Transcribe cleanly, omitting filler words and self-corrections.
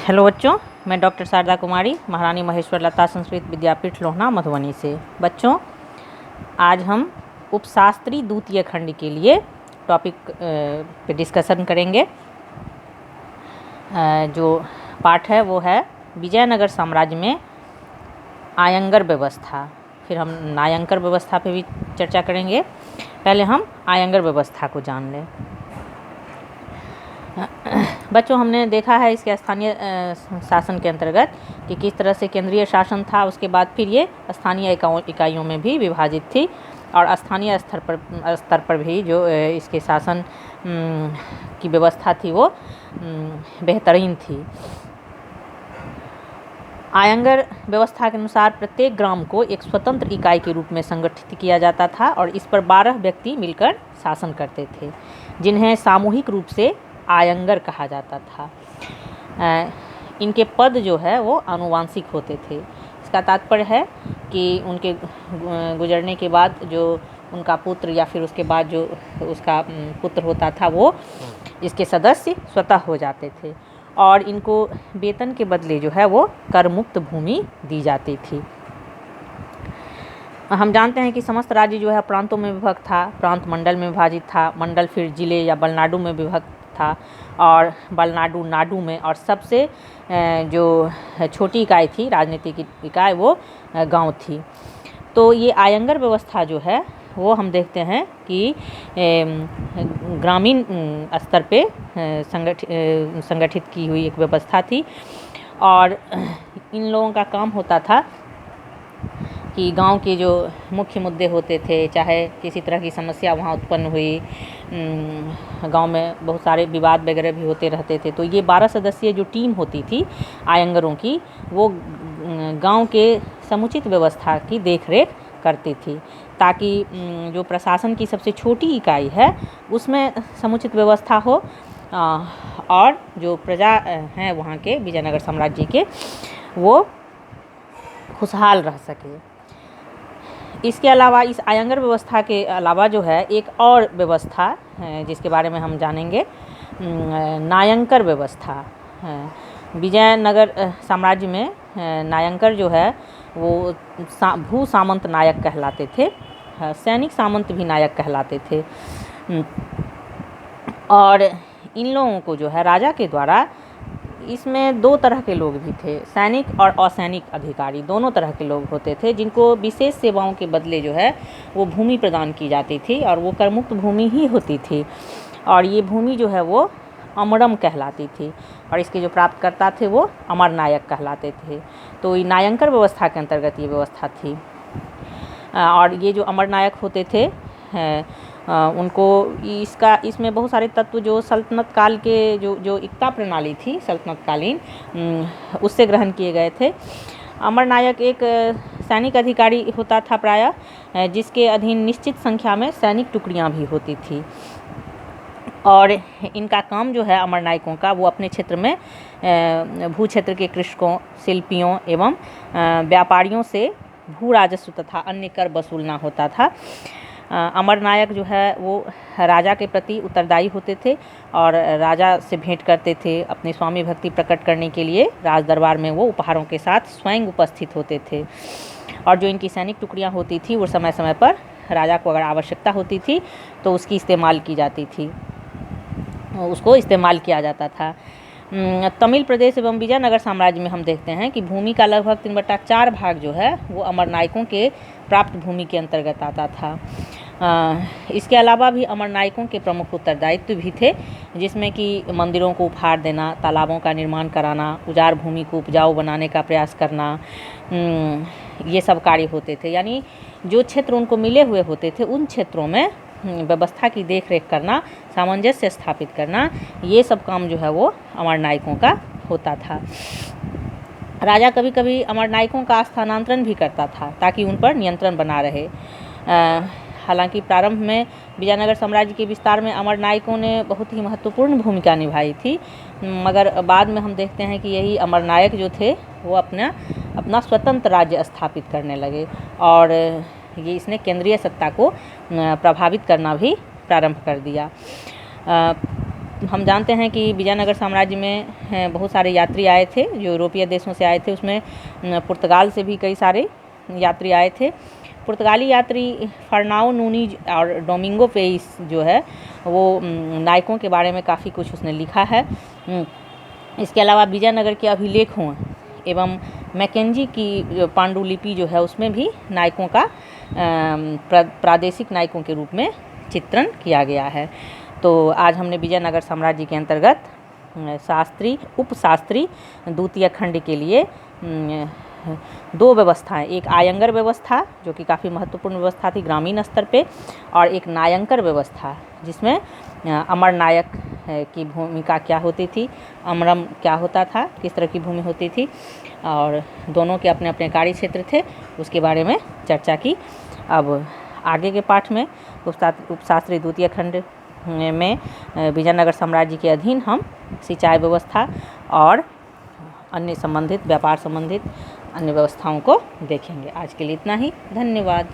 Hello बच्चों, मैं doctor Sharda कुमारी, महारानी महेश्वर लता संस्कृत विद्यापीठ लोहना मधुबनी से। बच्चों, आज हम उपशास्त्री द्वितीय खंड के लिए टॉपिक पे डिस्कशन करेंगे। जो पाठ है वो है विजयनगर साम्राज्य में आयंगर व्यवस्था। फिर हम नायंकर व्यवस्था पे भी चर्चा करेंगे। पहले हम आयंगर व्यवस्था को जान लें। बच्चों, हमने देखा है इसके स्थानीय शासन के अंतर्गत कि किस तरह से केंद्रीय शासन था, उसके बाद फिर ये स्थानीय इकाइयों में भी विभाजित थी और स्थानीय स्तर पर भी जो इसके शासन की व्यवस्था थी वो बेहतरीन थी। आयंगर व्यवस्था के अनुसार प्रत्येक ग्राम को एक स्वतंत्र इकाई के रूप में संगठित किया जाता था और इस पर 12 व्यक्ति मिलकर शासन करते थे, जिन्हें सामूहिक रूप से आयंगर कहा जाता था। इनके पद जो है वो आनुवांशिक होते थे। इसका तात्पर्य है कि उनके गुजरने के बाद जो उनका पुत्र या फिर उसके बाद जो उसका पुत्र होता था वो इसके सदस्य स्वतः हो जाते थे और इनको वेतन के बदले जो है वो कर मुक्त भूमि दी जाती थी। हम जानते हैं कि समस्त राज्य जो है प्रांतों में विभक्त था, प्रांत मंडल में विभाजित था, मंडल फिर जिले या बलनाडु में विभक्त था और बलनाडु नाडु में, और सबसे जो छोटी इकाई थी राजनीतिक इकाई वो गांव थी। तो ये आयंगर व्यवस्था जो है वो हम देखते हैं कि ग्रामीण स्तर पे संगठित की हुई एक व्यवस्था थी और इन लोगों का काम होता था कि गांव के जो मुख्य मुद्दे होते थे, चाहे किसी तरह की समस्या वहाँ उत्पन्न हुई, गांव में बहुत सारे विवाद वगैरह भी होते रहते थे, तो ये 12 सदस्यीय जो टीम होती थी आयंगरों की, वो गांव के समुचित व्यवस्था की देखरेख करती थी ताकि जो प्रशासन की सबसे छोटी इकाई है उसमें समुचित व्यवस्था हो और जो प्रजा हैं वहाँ के विजयनगर साम्राज्य के वो खुशहाल रह सके। इसके अलावा इस आयंगर व्यवस्था के अलावा जो है एक और व्यवस्था है जिसके बारे में हम जानेंगे, नायंकर व्यवस्था। विजयनगर साम्राज्य में नायंकर जो है वो भू सामंत नायक कहलाते थे, सैनिक सामंत भी नायक कहलाते थे और इन लोगों को जो है राजा के द्वारा, इसमें 2 तरह के लोग भी थे, सैनिक और असैनिक अधिकारी, दोनों तरह के लोग होते थे जिनको विशेष सेवाओं के बदले जो है वो भूमि प्रदान की जाती थी और वो करमुक्त भूमि ही होती थी और ये भूमि जो है वो अमरम कहलाती थी और इसके जो प्राप्तकर्ता थे वो अमर नायक कहलाते थे। तो ये नायंकर व्यवस्था के अंतर्गत ये व्यवस्था थी और ये जो अमर नायक होते थे उनको इसमें बहुत सारे तत्व जो सल्तनत काल के जो इक्ता प्रणाली थी सल्तनत कालीन, उससे ग्रहण किए गए थे। अमर नायक एक सैनिक अधिकारी होता था प्रायः, जिसके अधीन निश्चित संख्या में सैनिक टुकड़ियां भी होती थी और इनका काम जो है अमर नायकों का वो अपने क्षेत्र में भू क्षेत्र के कृषकों, शिल्पियों एवं व्यापारियों से भू राजस्व तथा अन्य कर वसूलना होता था। अमर नायक जो है वो राजा के प्रति उत्तरदायी होते थे और राजा से भेंट करते थे। अपनी स्वामी भक्ति प्रकट करने के लिए राज दरबार में वो उपहारों के साथ स्वयं उपस्थित होते थे और जो इनकी सैनिक टुकड़ियां होती थी वो समय समय पर राजा को अगर आवश्यकता होती थी तो उसकी इस्तेमाल की जाती थी, उसको इस्तेमाल किया जाता था। तमिल प्रदेश एवं विजयनगर साम्राज्य में हम देखते हैं कि भूमि का लगभग 3/4 भाग जो है वो अमर नायकों के प्राप्त भूमि के अंतर्गत आता था। इसके अलावा भी अमर नायकों के प्रमुख उत्तरदायित्व भी थे, जिसमें कि मंदिरों को उपहार देना, तालाबों का निर्माण कराना, उजाड़ भूमि को उपजाऊ बनाने का प्रयास करना, ये सब कार्य होते थे। यानी जो क्षेत्र उनको मिले हुए होते थे उन क्षेत्रों में व्यवस्था की देखरेख करना, सामंजस्य स्थापित करना, ये सब काम जो है वो अमर नायकों का होता था। राजा कभी कभी अमर नायकों का स्थानांतरण भी करता था ताकि उन पर नियंत्रण बना रहे। हालांकि प्रारंभ में विजयनगर साम्राज्य के विस्तार में अमर नायकों ने बहुत ही महत्वपूर्ण भूमिका निभाई थी, मगर बाद में हम देखते हैं कि यही अमर नायक जो थे वो अपना स्वतंत्र राज्य स्थापित करने लगे और ये इसने केंद्रीय सत्ता को प्रभावित करना भी प्रारंभ कर दिया। हम जानते हैं कि विजयनगर साम्राज्य में बहुत सारे यात्री आए थे जो यूरोपीय देशों से आए थे, उसमें पुर्तगाल से भी कई सारे यात्री आए थे। पुर्तगाली यात्री फर्नाओ नूनीज और डोमिंगो पेइस जो है वो नायकों के बारे में काफ़ी कुछ उसने लिखा है। इसके अलावा विजयनगर के अभिलेखों एवं मैकेंजी की पांडुलिपि जो है उसमें भी नायकों का प्रादेशिक नायकों के रूप में चित्रण किया गया है। तो आज हमने विजयनगर साम्राज्य के अंतर्गत शास्त्री उपशास्त्री द्वितीय खंड के लिए दो व्यवस्थाएं, एक आयंगर व्यवस्था जो कि काफ़ी महत्वपूर्ण व्यवस्था थी ग्रामीण स्तर पे, और एक नायंकर व्यवस्था जिसमें अमर नायक की भूमिका क्या होती थी, अमरम क्या होता था, किस तरह की भूमि होती थी, और दोनों के अपने अपने कार्य क्षेत्र थे, उसके बारे में चर्चा की। अब आगे के पाठ में उपशास्त्री द्वितीय खंड में विजयनगर साम्राज्य के अधीन हम सिंचाई व्यवस्था और अन्य संबंधित व्यापार संबंधित अन्य व्यवस्थाओं को देखेंगे। आज के लिए इतना ही, धन्यवाद।